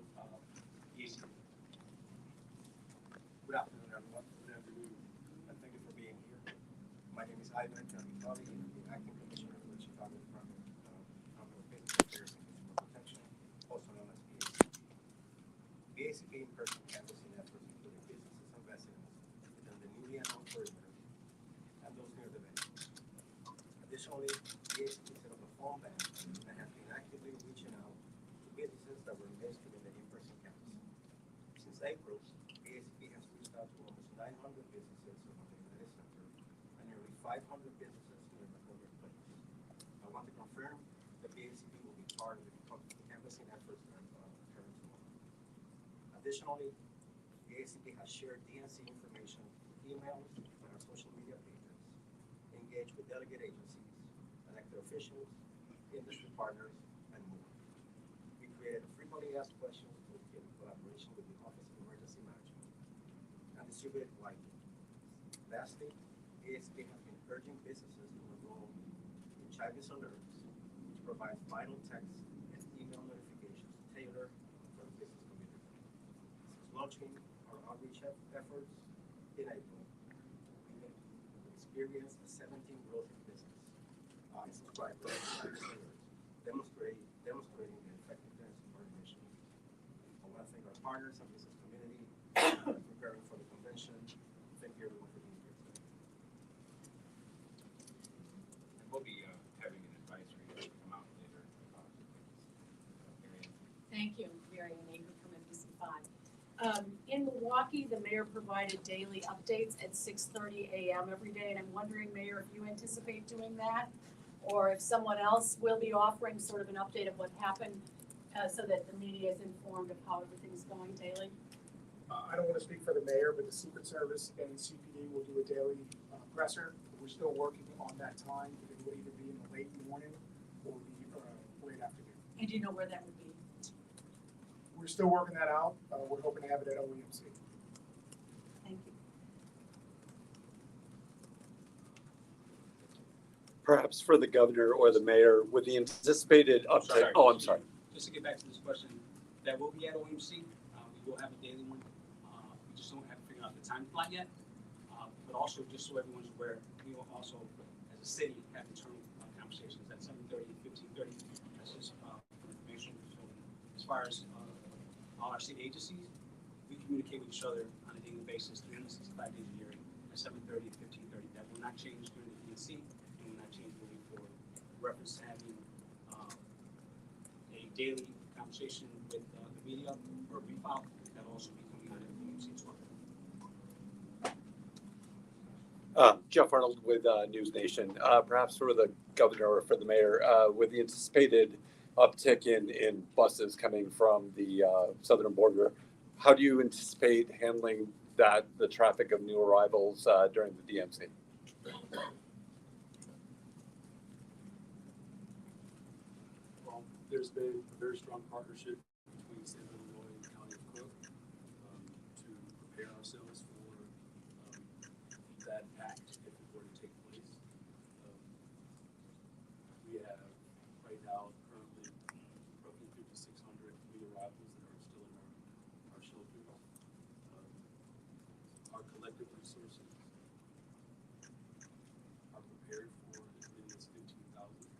the ACP. Good afternoon, everyone. Good afternoon, and thank you for being here. My name is Ivan Capitali, and I'm the acting commissioner for the Chicago Department of Business Affairs and Consumer Protection, also known as BACP. BACP in-person canvassing efforts including businesses and residents within the newly announced perimeter and those near the venue. Additionally, BACP set up a phone bank and has been actively reaching out to businesses that were invested in the in-person canvass. Since April, BACP has reached out to almost 900 businesses around the United Center and nearly 500 businesses near the Colbert Place. I want to confirm that BACP will be part of the canvassing efforts that are occurring tomorrow. Additionally, BACP has shared DNC information through emails and our social media pages, engaged with delegate agencies, elected officials, industry partners, and more. We created frequently asked questions in collaboration with the Office of Emergency Management and distributed widely. Lastly, BACP has been urging businesses to enroll in Chivas Alerts, which provides vital text and email notifications tailored for the business community. Since launching our outreach efforts in April, we've experienced a 17 growth in business subscribers to Chivas Alerts, demonstrating the effectiveness of our mission. I want to thank our partners and business community for preparing for the convention. Thank you everyone for being here today. And we'll be having an advisory come out later. Thank you, Marian Anger from NBC5. In Milwaukee, the mayor provided daily updates at 6:30 a.m. every day, and I'm wondering, Mayor, if you anticipate doing that, or if someone else will be offering sort of an update of what happened so that the media is informed of how everything's going daily? I don't want to speak for the mayor, but the Secret Service and CPD will do a daily presser. We're still working on that time. It will either be in the late morning or the late afternoon. And do you know where that would be? We're still working that out. We're hoping to have it at OEMC. Thank you. Perhaps for the governor or the mayor, with the anticipated uptick. Oh, I'm sorry. Just to get back to this question, that will be at OMC. We will have a daily one. We just don't have to figure out the time slot yet. But also, just so everyone's aware, we will also, as a city, have internal conversations at 7:30, 15:30. That's just information. So as far as all our city agencies, we communicate with each other on a daily basis, 365 days a year, at 7:30 and 15:30. That will not change during the DNC, and will not change moving forward. Reference to having a daily conversation with the media or refile, that will also be coming out of the DNC as well. Jeff Arnold with News Nation. Perhaps for the governor or for the mayor, with the anticipated uptick in buses coming from the southern border, how do you anticipate handling the traffic of new arrivals during the DNC? There's been a very strong partnership between the state of Illinois and the county of Cook to prepare ourselves for that act if it were to take place. We have right now currently roughly 5,600 new arrivals that are still in our shelters. Our collective resources are prepared for as many as 15,000.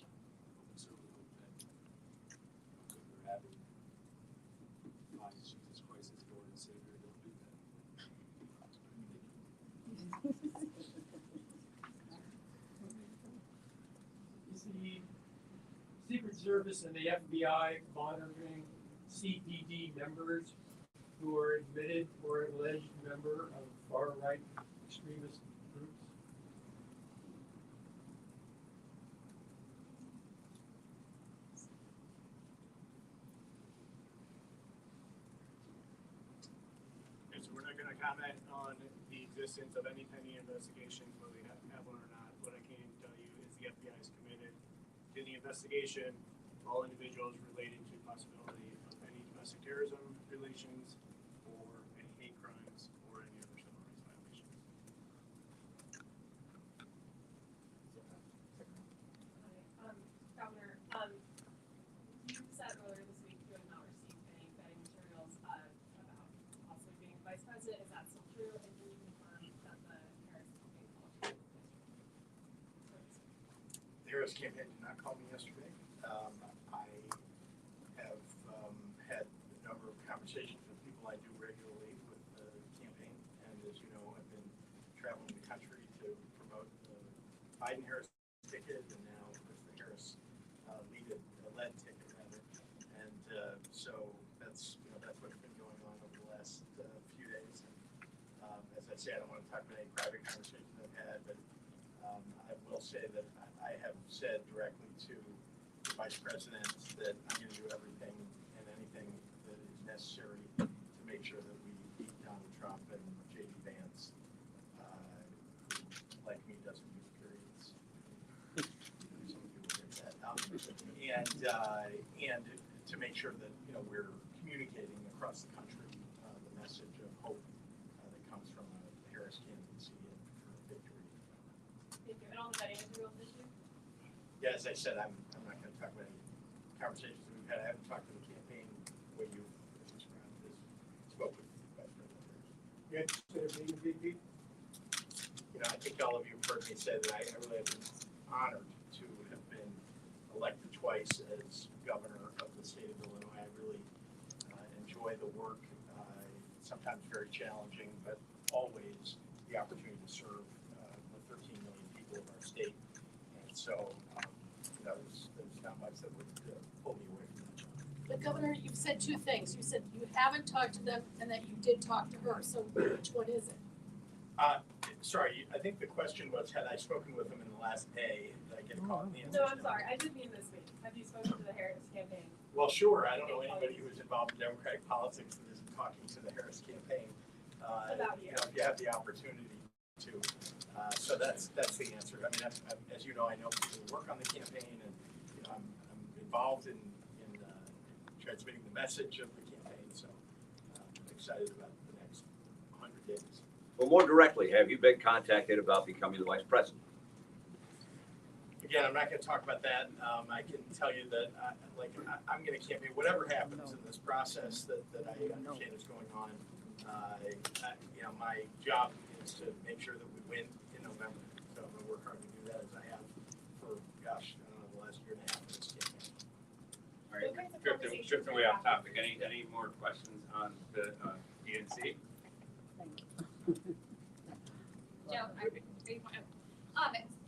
We certainly hope that Governor Abbott finds Jesus Christ as Lord and Savior. They'll do that. Is the Secret Service and the FBI monitoring CPD members who are admitted or alleged member of far-right extremist groups? Okay, so we're not gonna comment on the existence of any pending investigations, whether we have one or not. What I can tell you is the FBI is committed to the investigation of all individuals related to possibility of any domestic terrorism relations or any hate crimes or any other civil rights violations. Governor, you said earlier this week you had not received any vetting materials about possibly being vice president. Is that still true? And can you confirm that the Harris campaign called you yesterday? The Harris campaign did not call me yesterday. I have had a number of conversations with people I do regularly with the campaign, and as you know, I've been traveling the country to promote the Biden-Harris ticket, and now with the Harris led ticket rather, and so that's what's been going on over the last few days. And, as I say, I don't want to talk about any private conversations I've had, but I will say that I have said directly to the vice president that I'm going to do everything and anything that is necessary to make sure that we beat Donald Trump and J.D. Vance, who, like me, doesn't use periods. Some people get that. And to make sure that we're communicating across the country the message of hope that comes from the Harris candidacy and for victory. Thank you. And all the vetting materials issue? Yeah, as I said, I'm not going to talk about any conversations that we've had. I haven't talked to the campaign when you spoke with Vice President Harris. You interested in being VP? I think all of you have heard me say that I really have been honored to have been elected twice as governor of the state of Illinois. I really enjoy the work. Sometimes very challenging, but always the opportunity to serve the 13 million people of our state. And so there's not much that would pull me away from that job. But Governor, you've said two things. You said you haven't talked to them and that you did talk to her. So which one is it? Sorry, I think the question was, had I spoken with them in the last day? Did I get caught in the answer? No, I'm sorry. I did mean this week. Have you spoken to the Harris campaign? Well, sure. I don't know anybody who's involved in Democratic politics that isn't talking to the Harris campaign. About you. If you have the opportunity to. So that's the answer. I mean, as you know, I know people who work on the campaign, and I'm involved in transmitting the message of the campaign. So I'm excited about the next 100 days. Well, more directly, have you been contacted about becoming the vice president? Again, I'm not going to talk about that. I can tell you that I'm going to campaign. Whatever happens in this process that I understand is going on, my job is to make sure that we win in November. So I'm going to work hard to do that as I have for, gosh, I don't know, the last year and a half of this campaign. All right, drifting way off topic. Any more questions on the DNC? Joe,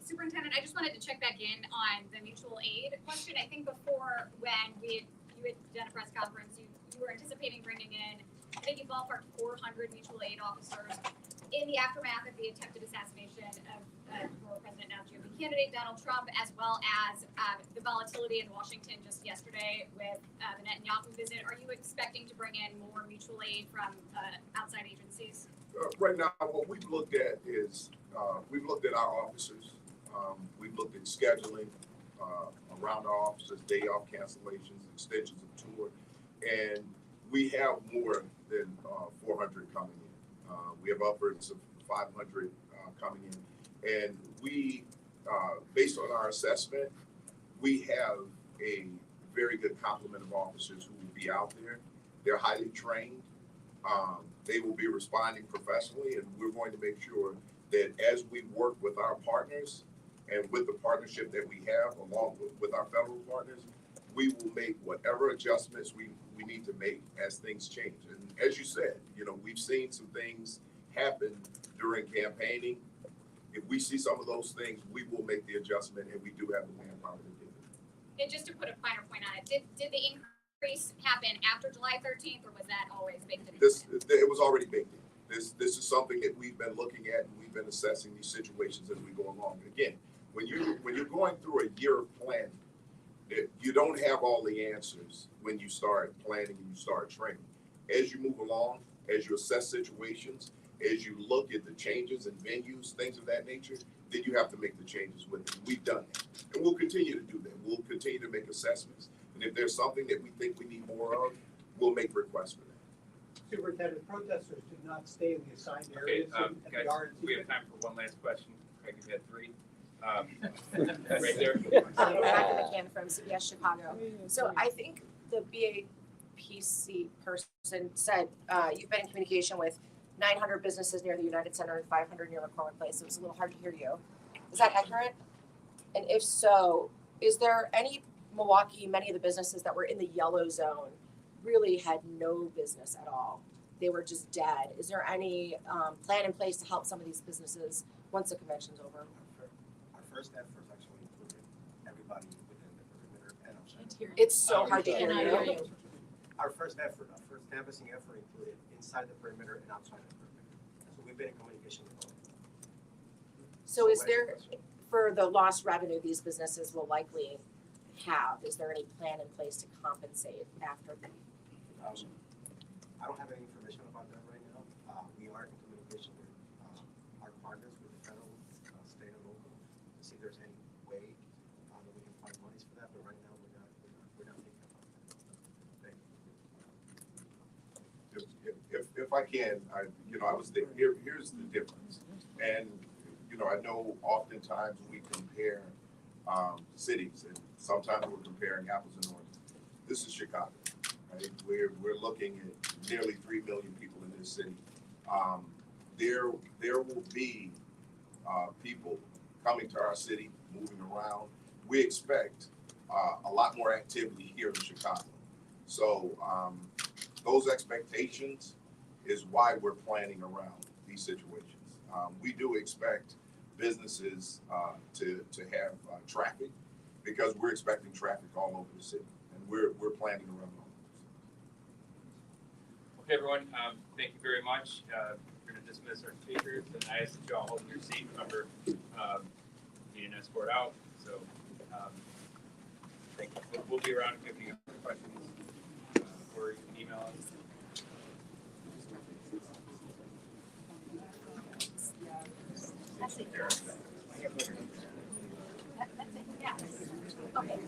Superintendent, I just wanted to check back in on the mutual aid question. I think before when you had done a press conference, you were anticipating bringing in, I think you ballparked 400 mutual aid officers in the aftermath of the attempted assassination of former President, now GOP candidate Donald Trump, as well as the volatility in Washington just yesterday with the Netanyahu visit. Are you expecting to bring in more mutual aid from outside agencies? Right now, what we've looked at is we've looked at our officers. We've looked at scheduling a around our offices, day off cancellations, extensions of tour. And we have more than 400 coming in. We have upwards of 500 coming in. And we, based on our assessment, we have a very good complement of officers who will be out there. They're highly trained. They will be responding professionally, and we're going to make sure that as we work with our partners and with the partnership that we have along with our federal partners, we will make whatever adjustments we need to make as things change. And as you said, you know, we've seen some things happen during campaigning. If we see some of those things, we will make the adjustment, and we do have the manpower to do it. And just to put a finer point on it, did the increase happen after July 13th, or was that always baked in? It was already baked in. This is something that we've been looking at, and we've been assessing these situations as we go along. Again, when you're going through a year of planning, you don't have all the answers when you start planning and you start training. As you move along, as you assess situations, as you look at the changes in venues, things of that nature, then you have to make the changes with it. We've done that, and we'll continue to do that. We'll continue to make assessments, and if there's something that we think we need more of, we'll make requests for that. Superintendent, protesters did not stay in the assigned Okay, areas at the guys, RNC. we have time for one last question. Craig, you had 3. Right there. Rebecca McCann from CBS Chicago. So I think the BAPC person said you've been in communication with 900 businesses near the United Center and 500 near McCormick Place. It was a little hard to hear you. Is that accurate? And if so, is there any many of the businesses that were in the yellow zone really had no business at all? They were just dead. Is there any plan in place to help some of these businesses once the convention's over? Our first effort actually included everybody within the perimeter and outside. It's so hard to hear you. Our first canvassing effort included inside the perimeter and outside the perimeter. So we've been in communication with all. So is there, for the lost revenue these businesses will likely have, is there any plan in place to compensate after the convention? I don't have any information about that right now. We are in communication with our partners, with the federal, state, and local, to see if there's any way that we can find monies for that. But right now, we're not thinking about that. If I can, I was there. Here's the difference. And, I know oftentimes we compare cities, and sometimes we're comparing apples and oranges. This is Chicago, right? We're looking at nearly 3 million people in this city. There will be people coming to our city, moving around. We expect a lot more activity here in Chicago. So those expectations is why we're planning around these situations. We do expect businesses to have traffic, because we're expecting traffic all over the city, and we're planning around all of this. Okay, everyone, thank you very much. We're going to dismiss our speakers, and I ask that you all hold your seat. Remember, need an escort out. So, thank you. We'll be around if you have any questions, or you can email us. That's it. Yeah. Okay.